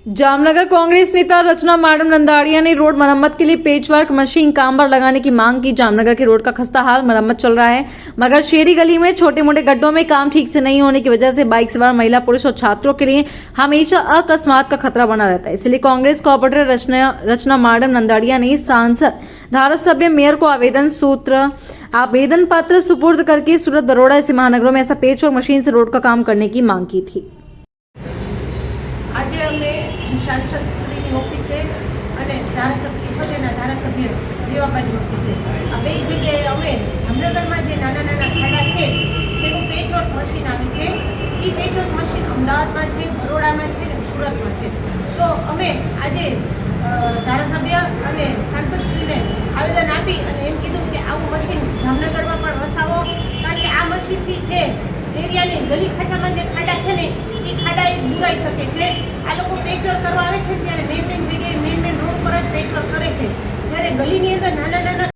जामनगर कांग्रेस नेता रचना मैडम नंदाड़िया ने रोड मरम्मत के लिए पेचवर्क मशीन काम पर लगाने की मांग की। जामनगर के रोड का खस्ता हाल मरम्मत चल रहा है, मगर शेरी गली में छोटे मोटे गड्ढों में काम ठीक से नहीं होने की वजह से बाइक सवार महिला, पुरुष और छात्रों के लिए हमेशा अकस्मात का खतरा बना रहता है। इसलिए कांग्रेस कॉर्पोरेटर रचना मैडम नंदाड़िया ने सांसद, धारासभ्य, मेयर को आवेदन पत्र सुपुर्द करके सूरत, बड़ौदा ऐसे महानगरों में ऐसा पेचवर्क मशीन से रोड का काम करने की मांग की थी। આજે અમે સાંસદશ્રીની ઓફિસે અને ધારાસભ્ય દેવાબાની ઓફિસે આ બે જગ્યાએ અમે જામનગરમાં જે નાના નાના ખાડા છે તેનું પેચવર્ક મશીન આવી છે। એ પેચવર્ક મશીન અમદાવાદમાં છે, બરોડામાં છે અને સુરતમાં છે। તો અમે આજે ધારાસભ્ય અને સાંસદશ્રીને આવેદન આપી અને એમ કીધું કે આવું મશીન જામનગરમાં પણ વસાવો, કારણ કે આ મશીનથી જે એરિયાની ગલી ખાંચામાં જે ખાડા છે ને એ ખાડા બુરાઈ શકે છે। આ લોકો પેચવર્ક કરવા આવે છે ત્યારે મેન જગ્યાએ મેન રોડ પર જ પેચવર્ક કરે છે, જ્યારે ગલીની અંદર નાના